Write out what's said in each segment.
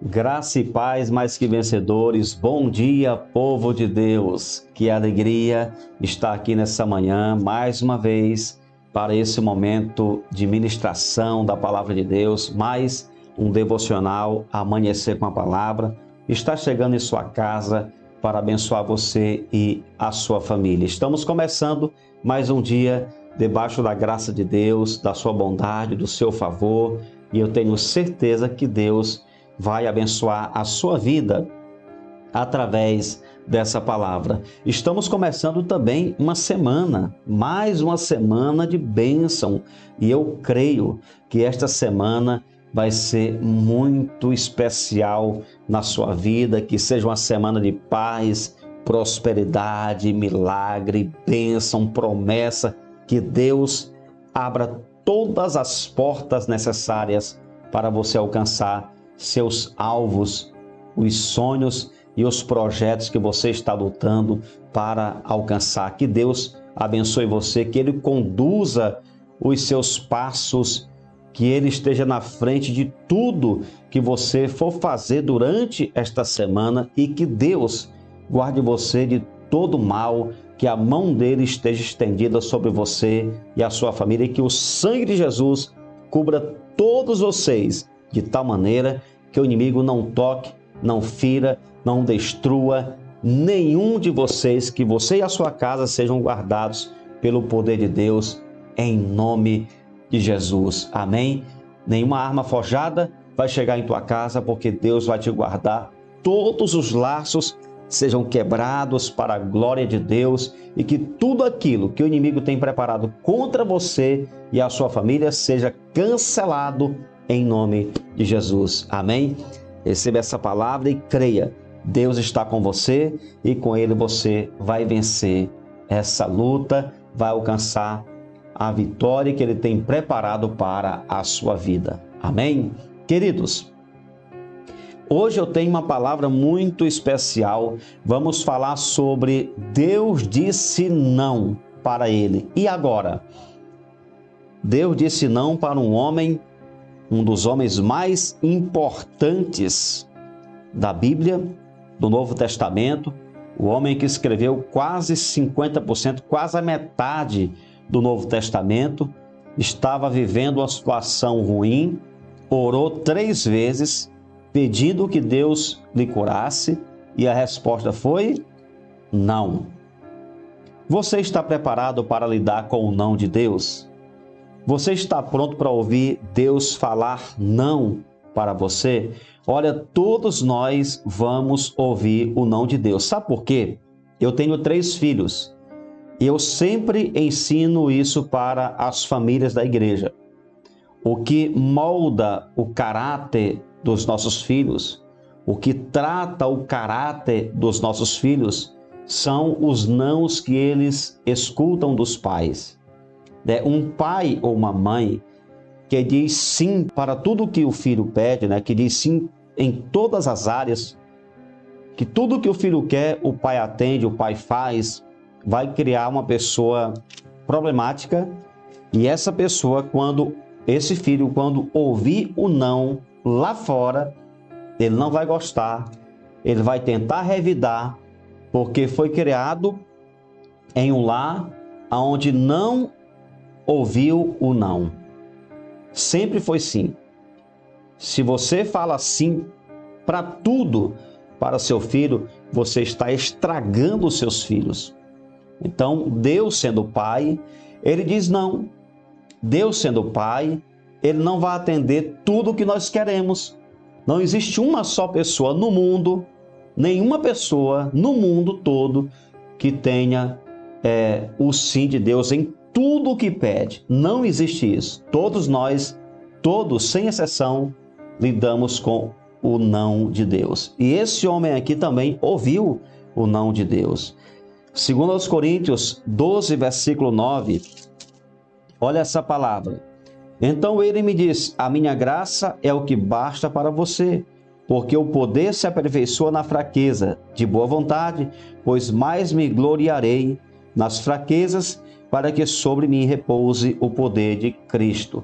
Graça e paz mais que vencedores. Bom dia, povo de Deus. Que alegria estar aqui nessa manhã, mais uma vez, para esse momento de ministração da Palavra de Deus, mais um devocional, Amanhecer com a Palavra. Está chegando em sua casa para abençoar você e a sua família. Estamos começando mais um dia debaixo da graça de Deus, da sua bondade, do seu favor, e eu tenho certeza que Deus vai abençoar a sua vida através dessa palavra. Estamos começando também uma semana, mais uma semana de bênção, e eu creio que esta semana vai ser muito especial na sua vida, que seja uma semana de paz, prosperidade, milagre, bênção, promessa, que Deus abra todas as portas necessárias para você alcançar seus alvos, os sonhos e os projetos que você está lutando para alcançar. Que Deus abençoe você, que Ele conduza os seus passos, que Ele esteja na frente de tudo que você for fazer durante esta semana e que Deus guarde você de todo mal, que a mão dele esteja estendida sobre você e a sua família e que o sangue de Jesus cubra todos vocês de tal maneira que o inimigo não toque, não fira, não destrua nenhum de vocês, que você e a sua casa sejam guardados pelo poder de Deus, em nome de Jesus. Amém? Nenhuma arma forjada vai chegar em tua casa, porque Deus vai te guardar. Todos os laços sejam quebrados para a glória de Deus e que tudo aquilo que o inimigo tem preparado contra você e a sua família seja cancelado em nome de Jesus. Amém? Receba essa palavra e creia. Deus está com você e com Ele você vai vencer essa luta, vai alcançar a vitória que Ele tem preparado para a sua vida. Amém? Queridos, hoje eu tenho uma palavra muito especial. Vamos falar sobre Deus disse não para ele. E agora? Deus disse não para um homem, um dos homens mais importantes da Bíblia, do Novo Testamento, o homem que escreveu quase 50%, quase a metade do Novo Testamento, estava vivendo uma situação ruim, orou 3 vezes, pedindo que Deus lhe curasse, e a resposta foi não. Você está preparado para lidar com o não de Deus? Você está pronto para ouvir Deus falar não para você? Olha, todos nós vamos ouvir o não de Deus. Sabe por quê? Eu tenho 3 filhos e eu sempre ensino isso para as famílias da igreja. O que molda o caráter dos nossos filhos, o que trata o caráter dos nossos filhos, são os nãos que eles escutam dos pais. Um pai ou uma mãe que diz sim para tudo que o filho pede, que diz sim em todas as áreas, que tudo que o filho quer, o pai atende, o pai faz, vai criar uma pessoa problemática. E essa pessoa, esse filho, quando ouvir o não lá fora, ele não vai gostar, ele vai tentar revidar, porque foi criado em um lar onde não ouviu o não. Sempre foi sim. Se você fala sim para tudo para seu filho, você está estragando os seus filhos. Então, Deus sendo pai, Ele diz não. Deus sendo pai, Ele não vai atender tudo o que nós queremos. Não existe uma só pessoa no mundo, nenhuma pessoa no mundo todo que tenha o sim de Deus em tudo o que pede. Não existe isso. Todos nós, todos, sem exceção, lidamos com o não de Deus. E esse homem aqui também ouviu o não de Deus. Segundo aos Coríntios 12, versículo 9, olha essa palavra. Então ele me disse: a minha graça é o que basta para você, porque o poder se aperfeiçoa na fraqueza. De boa vontade, pois mais me gloriarei nas fraquezas, para que sobre mim repouse o poder de Cristo.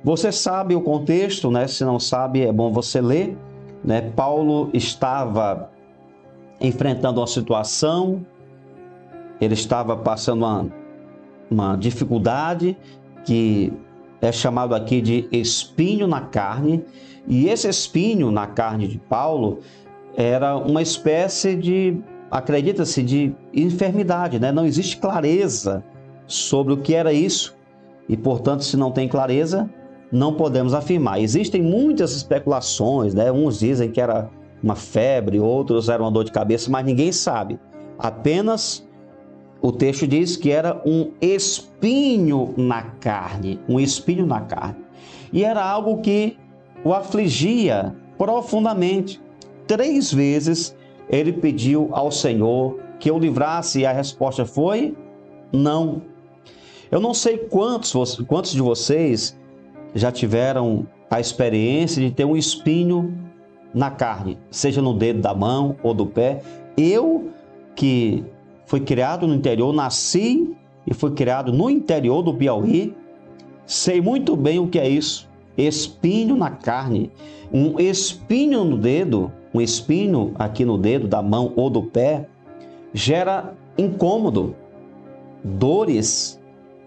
Você sabe o contexto, Se não sabe, é bom você ler. né? Paulo estava enfrentando uma situação, ele estava passando uma dificuldade que é chamado aqui de espinho na carne, e esse espinho na carne de Paulo era uma espécie de, acredita-se, de enfermidade, né? Não existe clareza sobre o que era isso, e portanto, se não tem clareza, não podemos afirmar. Existem muitas especulações, né? Uns dizem que era uma febre, outros era uma dor de cabeça, mas ninguém sabe. Apenas o texto diz que era um espinho na carne, um espinho na carne. E era algo que o afligia profundamente. 3 vezes ele pediu ao Senhor que o livrasse e a resposta foi não. Eu não sei quantos de vocês já tiveram a experiência de ter um espinho na carne, seja no dedo da mão ou do pé. Eu, que fui criado no interior, nasci e fui criado no interior do Piauí, sei muito bem o que é isso. Espinho na carne. Um espinho no dedo, um espinho aqui no dedo da mão ou do pé, gera incômodo, dores,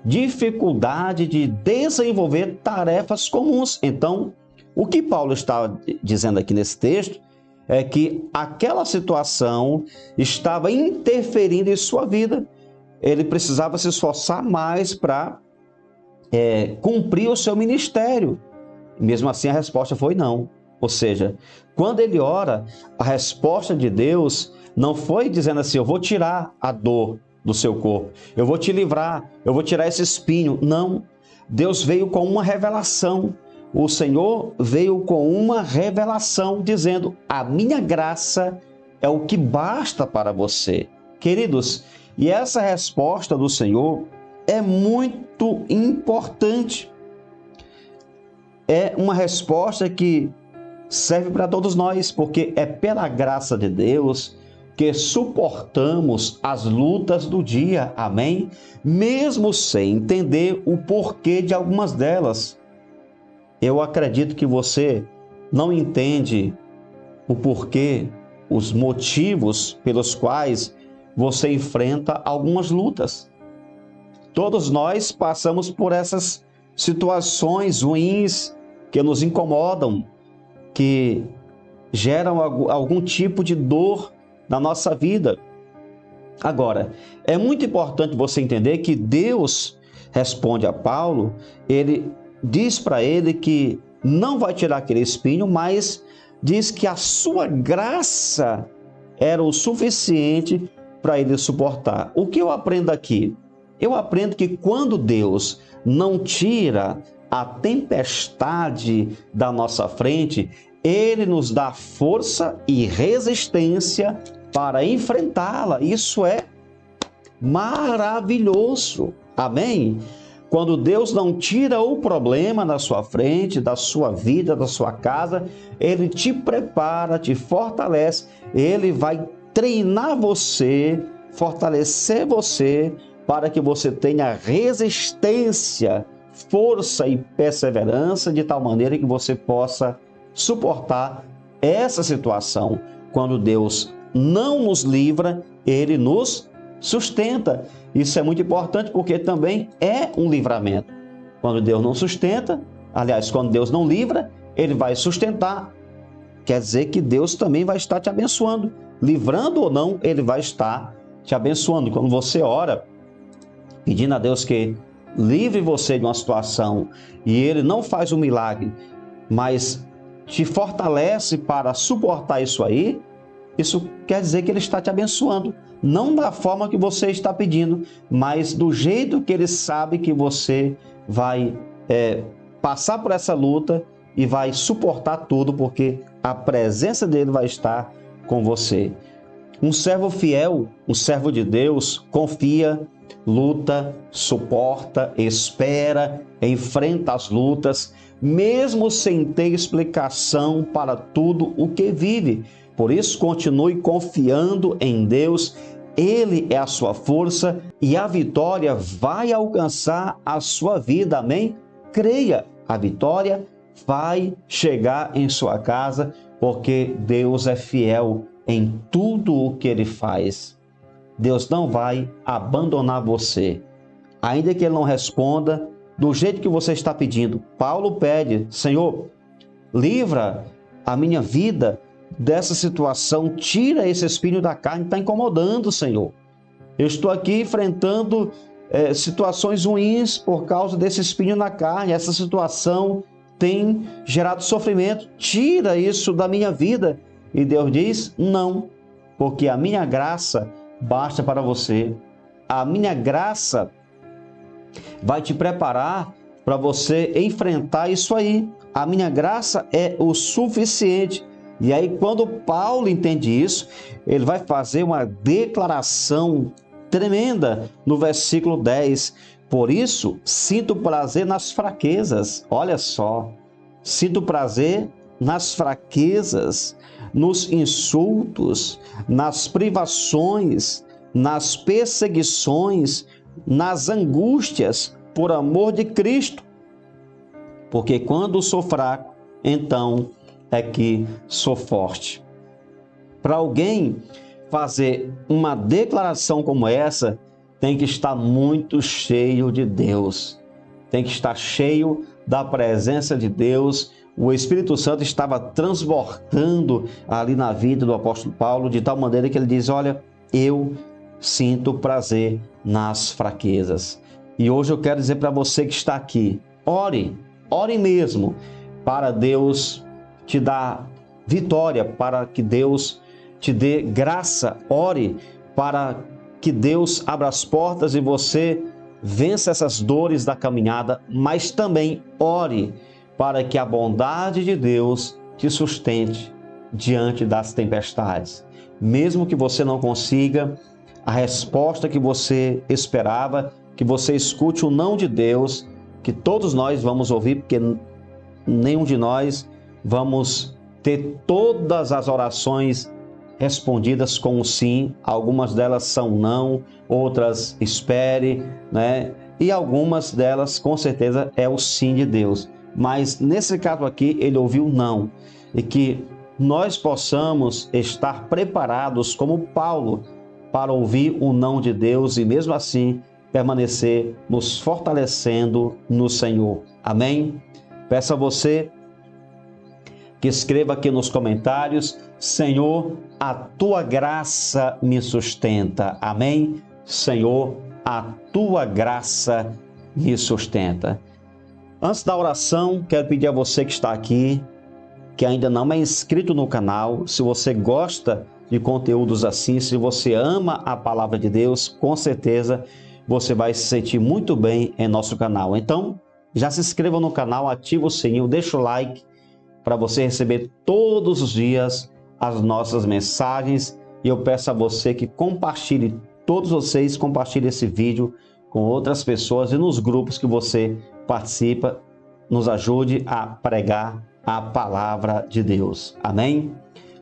dificuldade de desenvolver tarefas comuns. Então, o que Paulo está dizendo aqui nesse texto é que aquela situação estava interferindo em sua vida. Ele precisava se esforçar mais para cumprir o seu ministério. Mesmo assim, a resposta foi não. Ou seja, quando ele ora, a resposta de Deus não foi dizendo assim: eu vou tirar a dor do seu corpo, eu vou te livrar, eu vou tirar esse espinho. Não. Deus veio com uma revelação. O Senhor veio com uma revelação dizendo: a minha graça é o que basta para você. Queridos, e essa resposta do Senhor é muito importante. É uma resposta que serve para todos nós, porque é pela graça de Deus que suportamos as lutas do dia, amém? Mesmo sem entender o porquê de algumas delas. Eu acredito que você não entende o porquê, os motivos pelos quais você enfrenta algumas lutas. Todos nós passamos por essas situações ruins que nos incomodam, que geram algum tipo de dor na nossa vida. Agora, é muito importante você entender que Deus responde a Paulo, ele diz para ele que não vai tirar aquele espinho, mas diz que a sua graça era o suficiente para ele suportar. O que eu aprendo aqui? Eu aprendo que quando Deus não tira a tempestade da nossa frente, Ele nos dá força e resistência para enfrentá-la. Isso é maravilhoso. Amém? Quando Deus não tira o problema da sua frente, da sua vida, da sua casa, Ele te prepara, te fortalece, Ele vai treinar você, fortalecer você, para que você tenha resistência, força e perseverança, de tal maneira que você possa suportar essa situação. Quando Deus não nos livra, Ele nos sustenta. Isso é muito importante porque também é um livramento. Quando Deus não sustenta, aliás, quando Deus não livra, Ele vai sustentar. Quer dizer que Deus também vai estar te abençoando. Livrando ou não, Ele vai estar te abençoando. Quando você ora, pedindo a Deus que livre você de uma situação e Ele não faz um milagre, mas te fortalece para suportar isso aí, isso quer dizer que Ele está te abençoando. Não da forma que você está pedindo, mas do jeito que Ele sabe que você vai passar por essa luta e vai suportar tudo, porque a presença dEle vai estar com você. Um servo fiel, um servo de Deus, confia, luta, suporta, espera, enfrenta as lutas, mesmo sem ter explicação para tudo o que vive. Por isso, continue confiando em Deus. Ele é a sua força e a vitória vai alcançar a sua vida. Amém? Creia, a vitória vai chegar em sua casa porque Deus é fiel em tudo o que Ele faz. Deus não vai abandonar você. Ainda que Ele não responda do jeito que você está pedindo. Paulo pede: Senhor, livra a minha vida dessa situação, tira esse espinho da carne que está incomodando, Senhor. Eu estou aqui enfrentando situações ruins por causa desse espinho na carne. Essa situação tem gerado sofrimento. Tira isso da minha vida. E Deus diz: não, porque a minha graça basta para você. A minha graça vai te preparar para você enfrentar isso aí. A minha graça é o suficiente. E aí, quando Paulo entende isso, ele vai fazer uma declaração tremenda no versículo 10. Por isso, sinto prazer nas fraquezas. Olha só, sinto prazer nas fraquezas, nos insultos, nas privações, nas perseguições, nas angústias, por amor de Cristo. Porque quando sou fraco, então é que sou forte. Para alguém fazer uma declaração como essa, tem que estar muito cheio de Deus. Tem que estar cheio da presença de Deus. O Espírito Santo estava transbordando ali na vida do apóstolo Paulo, de tal maneira que ele diz: olha, eu sinto prazer nas fraquezas. E hoje eu quero dizer para você que está aqui, ore mesmo, para Deus te dar vitória, para que Deus te dê graça. Ore para que Deus abra as portas e você vença essas dores da caminhada, mas também ore para que a bondade de Deus te sustente diante das tempestades. Mesmo que você não consiga a resposta que você esperava, que você escute o não de Deus, que todos nós vamos ouvir, porque nenhum de nós vamos ter todas as orações respondidas com um sim. Algumas delas são não, outras espere, né? E algumas delas com certeza é o sim de Deus. Mas nesse caso aqui ele ouviu não, e que nós possamos estar preparados como Paulo para ouvir o não de Deus e mesmo assim permanecer nos fortalecendo no Senhor. Amém? Peço a você que escreva aqui nos comentários: Senhor, a tua graça me sustenta. Amém? Senhor, a tua graça me sustenta. Antes da oração, quero pedir a você que está aqui, que ainda não é inscrito no canal, se você gosta de conteúdos assim, se você ama a palavra de Deus, com certeza você vai se sentir muito bem em nosso canal. Então, já se inscreva no canal, ativa o sininho, deixa o like para você receber todos os dias as nossas mensagens. E eu peço a você que compartilhe, todos vocês compartilhem esse vídeo com outras pessoas e nos grupos que você participa, nos ajude a pregar a palavra de Deus. Amém?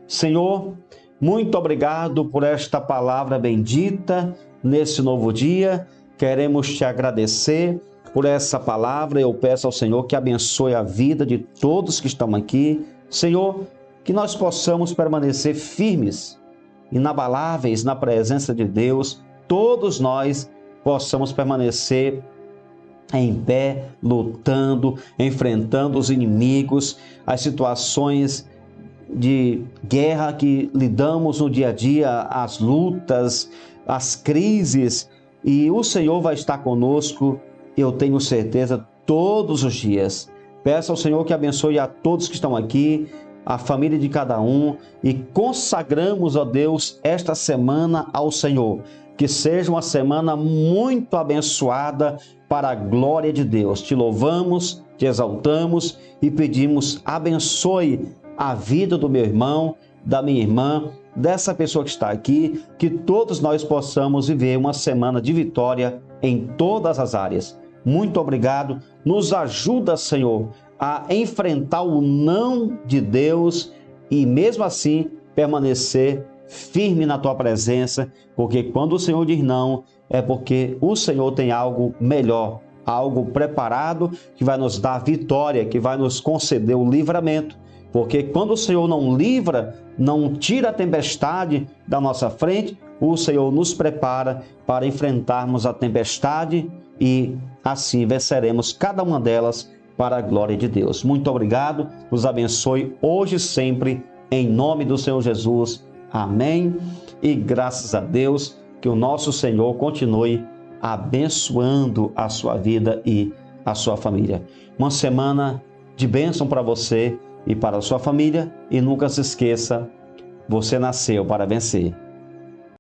Senhor, muito obrigado por esta palavra bendita nesse novo dia. Queremos te agradecer por essa palavra. Eu peço ao Senhor que abençoe a vida de todos que estão aqui. Senhor, que nós possamos permanecer firmes, inabaláveis na presença de Deus. Todos nós possamos permanecer em pé, lutando, enfrentando os inimigos, as situações de guerra que lidamos no dia a dia, as lutas, as crises, e o Senhor vai estar conosco, eu tenho certeza, todos os dias. Peço ao Senhor que abençoe a todos que estão aqui, a família de cada um, e consagramos, ó Deus, esta semana ao Senhor. Que seja uma semana muito abençoada para a glória de Deus. Te louvamos, te exaltamos e pedimos: abençoe a vida do meu irmão, da minha irmã, dessa pessoa que está aqui, que todos nós possamos viver uma semana de vitória em todas as áreas. Muito obrigado. Nos ajuda, Senhor, a enfrentar o não de Deus e mesmo assim permanecer firme na tua presença, porque quando o Senhor diz não, é porque o Senhor tem algo melhor, algo preparado que vai nos dar vitória, que vai nos conceder o livramento. Porque quando o Senhor não livra, não tira a tempestade da nossa frente, o Senhor nos prepara para enfrentarmos a tempestade e assim venceremos cada uma delas para a glória de Deus. Muito obrigado, os abençoe hoje e sempre, em nome do Senhor Jesus. Amém. E graças a Deus, que o nosso Senhor continue abençoando a sua vida e a sua família. Uma semana de bênção para você e para a sua família. E nunca se esqueça, você nasceu para vencer.